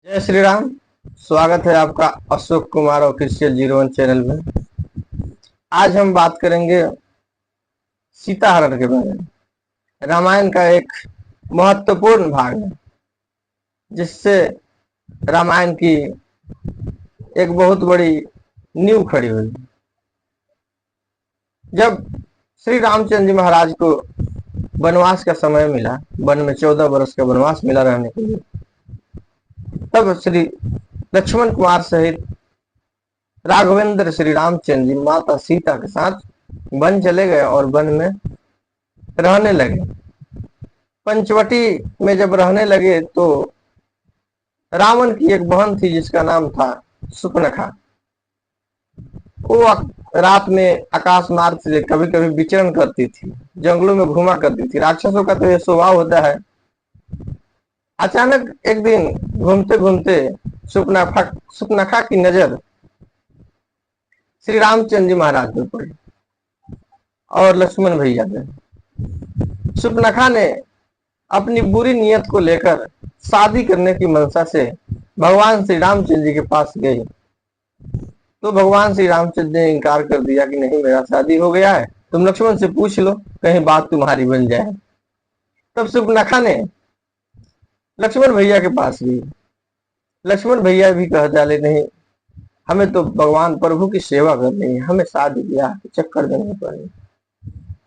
जय श्री राम। स्वागत है आपका अशोक कुमार ऑफिशियल 01 चैनल में। आज हम बात करेंगे सीता हरण के बारे में। रामायण का एक महत्वपूर्ण भाग है जिससे रामायण की एक बहुत बड़ी नींव खड़ी हुई। जब श्री रामचंद्र जी महाराज को वनवास का समय मिला, वन में 14 वर्ष का वनवास मिला रहने के लिए, तब श्री लक्ष्मण कुमार सहित राघवेंद्र श्री रामचंद्र जी माता सीता के साथ वन चले गए और वन में रहने लगे। पंचवटी में जब रहने लगे तो रावण की एक बहन थी जिसका नाम था सुपनखा। वो रात में आकाश मार्ग से कभी कभी विचरण करती थी, जंगलों में घुमा करती थी। राक्षसों का तो यह स्वभाव होता है। अचानक एक दिन घूमते घूमते सुपनखा की नजर श्री रामचंद्र जी महाराज पर पड़ी और लक्ष्मण भैया पे। सुपनखा ने अपनी बुरी नियत को लेकर शादी करने की मंशा से भगवान श्री रामचंद्र जी के पास गई, तो भगवान श्री रामचंद्र ने इनकार कर दिया कि नहीं, मेरा शादी हो गया है, तुम लक्ष्मण से पूछ लो, कहीं बात तुम्हारी बन जाए। तब सुपनखा ने लक्ष्मण भैया के पास गई। लक्ष्मण भैया भी कह डाले, नहीं, हमें तो भगवान प्रभु की सेवा करनी है, हमें शादी ब्याह के चक्कर देने पड़ेंगे।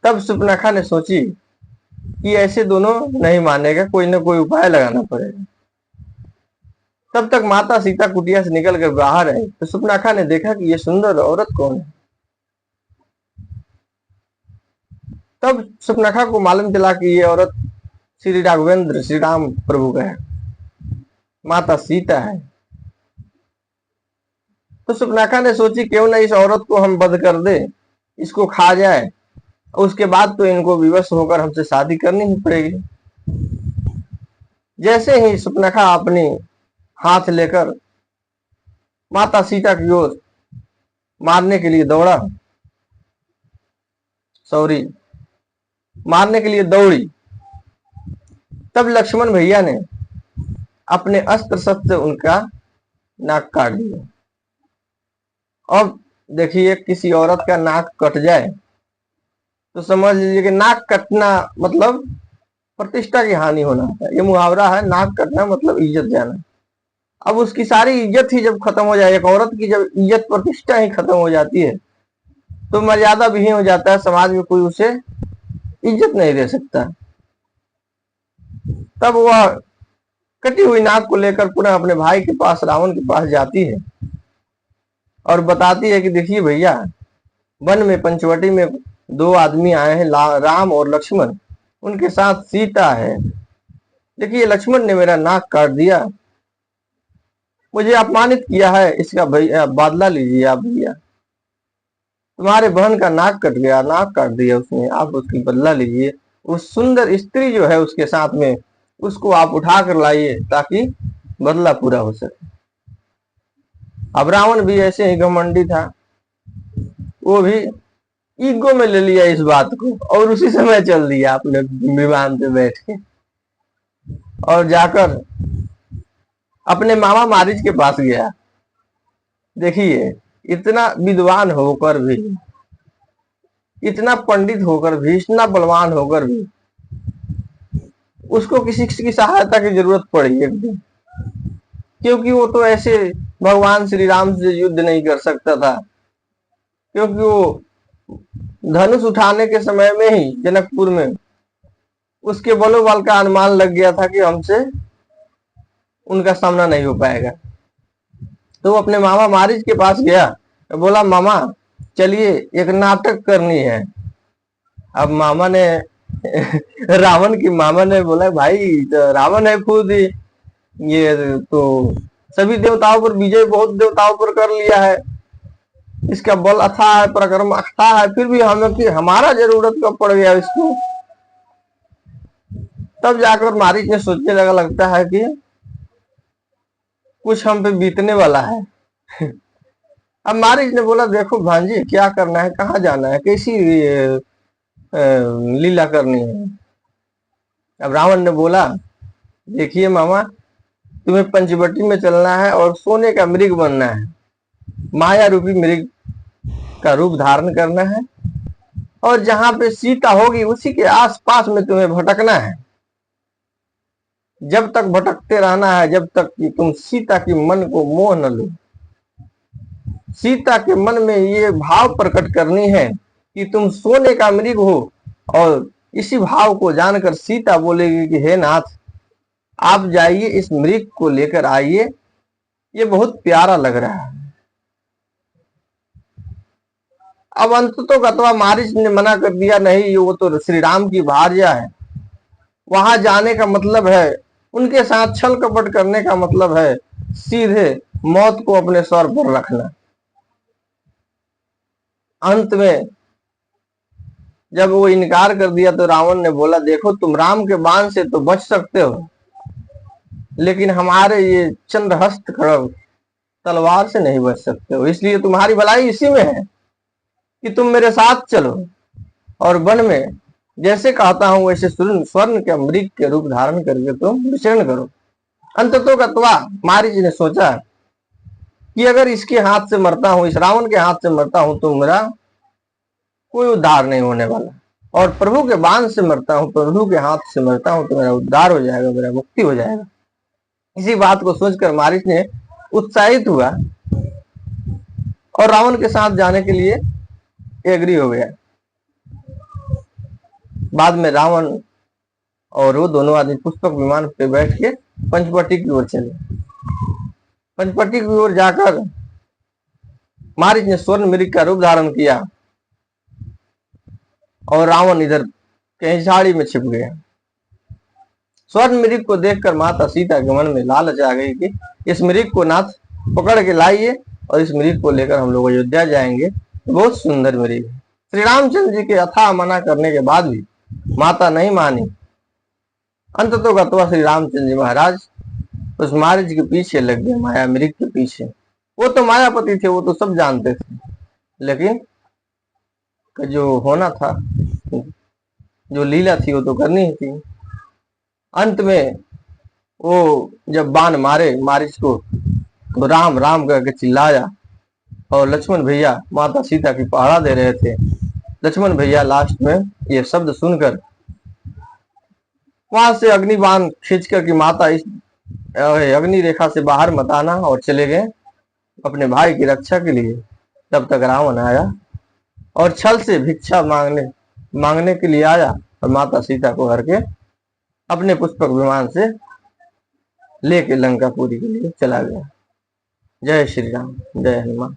तब सुपनखा ने सोची कि ऐसे दोनों नहीं मानेगा, कोई ना कोई उपाय लगाना पड़ेगा। तब तक माता सीता कुटिया से निकल कर बाहर आई तो सुपनखा ने देखा कि ये सुंदर औरत कौन है। तब सुपनखा को मालूम चला कि ये औरत श्री राघवेंद्र श्री राम प्रभु का है, माता सीता है। तो सुपनखा ने सोची क्यों ना इस औरत को हम वध कर दे, इसको खा जाए, उसके बाद तो इनको विवश होकर हमसे शादी करनी ही पड़ेगी। जैसे ही सुपनखा अपनी हाथ लेकर माता सीता की ओर मारने के लिए दौड़ी, तब लक्ष्मण भैया ने अपने अस्त्र शस्त्र से उनका नाक काट दिया। अब देखिए, किसी औरत का नाक कट जाए तो समझ लीजिए कि नाक कटना मतलब प्रतिष्ठा की हानि होना है। ये मुहावरा है, नाक कटना मतलब इज्जत जाना। अब उसकी सारी इज्जत ही जब खत्म हो जाए, एक औरत की जब इज्जत प्रतिष्ठा ही खत्म हो जाती है तो मर्यादा विहीन हो जाता है, समाज में कोई उसे इज्जत नहीं दे सकता। तब वह कटी हुई नाक को लेकर पुनः अपने भाई के पास, रावण के पास जाती है और बताती है कि देखिए भैया, वन में पंचवटी में 2 आदमी आए हैं, राम और लक्ष्मण, उनके साथ सीता है। देखिए, लक्ष्मण ने मेरा नाक काट दिया, मुझे अपमानित किया है, इसका भैया बदला लीजिए आप भैया। तुम्हारे बहन का नाक कट गया, नाक काट दिया उसने, आप उसकी बदला लीजिए। उस सुंदर स्त्री जो है उसके साथ में, उसको आप उठा कर लाइए ताकि बदला पूरा हो सके। अब रावण भी ऐसे ही घमंडी था, वो भी ईगो में ले लिया इस बात को और उसी समय चल दिया अपने विमान पे बैठ के और जाकर अपने मामा मारीच के पास गया। देखिए, इतना विद्वान होकर भी, इतना पंडित होकर भी, इतना बलवान होकर भी उसको किसी की सहायता की जरूरत पड़ी एक दिन, क्योंकि वो तो ऐसे भगवान श्री राम से युद्ध नहीं कर सकता था, क्योंकि वो धनुष उठाने के समय में ही जनकपुर में उसके बलोबल का अनुमान लग गया था कि हमसे उनका सामना नहीं हो पाएगा। तो वो अपने मामा मारीच के पास गया, बोला मामा चलिए एक नाटक करनी है। अब मामा ने रावण की मामा ने बोला, भाई तो रावण है खुद ही, ये तो सभी देवताओं पर विजय बहुत देवताओं पर कर लिया है, इसका बल अथाह है, पराक्रम अथाह है, फिर भी हमें कि हमारा जरूरत कब पड़ गया इसको। तब जाकर मारीच ने सोचने लगा, लगता है कि कुछ हम पे बीतने वाला है। अब मारीच ने बोला, देखो भांजी क्या करना है, कहाँ जाना है, कैसी लीला करनी है। अब रावण ने बोला, देखिए मामा, तुम्हें पंचवटी में चलना है और सोने का मृग बनना है, माया रूपी मृग का रूप धारण करना है, और जहां पे सीता होगी उसी के आसपास में तुम्हें भटकना है। जब तक भटकते रहना है, जब तक कि तुम सीता के मन को मोह न लो। सीता के मन में ये भाव प्रकट करनी है कि तुम सोने का मृग हो, और इसी भाव को जानकर सीता बोलेगी कि हे नाथ, आप जाइए, इस मृग को लेकर आइए, ये बहुत प्यारा लग रहा है। अब अंततः गत्वा मारीच ने मना कर दिया, नहीं, वो तो श्री राम की भार्या है, वहां जाने का मतलब है, उनके साथ छल कपट करने का मतलब है सीधे मौत को अपने सर पर रखना। अंत में जब वो इनकार कर दिया तो रावण ने बोला, देखो तुम राम के बाण से तो बच सकते हो, लेकिन हमारे ये चंद्रहस्त खड़ग तलवार से नहीं बच सकते हो। इसलिए तुम्हारी भलाई इसी में है कि तुम मेरे साथ चलो और वन में जैसे कहता हूं वैसे स्वर्ण के मृग के रूप धारण करके तुम विचरण करो। अंततः गत्वा मारीच ने सोचा कि अगर इसके हाथ से मरता हूं, इस रावण के हाथ से मरता हूं, तो मेरा कोई उद्धार नहीं होने वाला, और प्रभु के बाण से मरता हूं, प्रभु के हाथ से मरता हूं, तो मेरा उद्धार हो जाएगा, मेरा मुक्ति हो जाएगा। इसी बात को सोचकर मारीच ने उत्साहित हुआ और रावण के साथ जाने के लिए एग्री हो गया। बाद में रावण और वो दोनों आदमी पुष्पक विमान पे बैठ के पंचवटी की ओर चले। पंचवटी की ओर जाकर मारीच ने स्वर्ण मृग का रूप धारण किया और रावण इधर कहीं झाड़ी में छिप गया। स्वर्ण मृग को देखकर माता सीता के मन में लालच आ गई कि इस मृग को नाथ पकड़ के लाइए और इस मृग को लेकर हम लोग अयोध्या जाएंगे, बहुत सुंदर मृग है। श्री रामचंद्र जी के अथाह मना करने के बाद भी माता नहीं मानी। अंततः गत्वा श्री रामचंद्र जी महाराज उस मारीच के पीछे लग गए, माया मृग के पीछे। वो तो मायापति थे, वो तो सब जानते थे, लेकिन जो होना था, जो लीला थी वो तो करनी ही थी। अंत में वो जब बाण मारे मारीच को, तो राम राम करके चिल्लाया, और लक्ष्मण भैया माता सीता की पहरा दे रहे थे। लक्ष्मण भैया लास्ट में ये शब्द सुनकर वहां से अग्नि बाण खींचकर कि माता इस अग्नि रेखा से बाहर मत आना, और चले गए अपने भाई की रक्षा के लिए। तब तक रावण आया और छल से भिक्षा मांगने के लिए आया, और माता सीता को हर के अपने पुष्पक विमान से लेके लंकापुरी के लिए चला गया। जय श्री राम, जय हनुमान।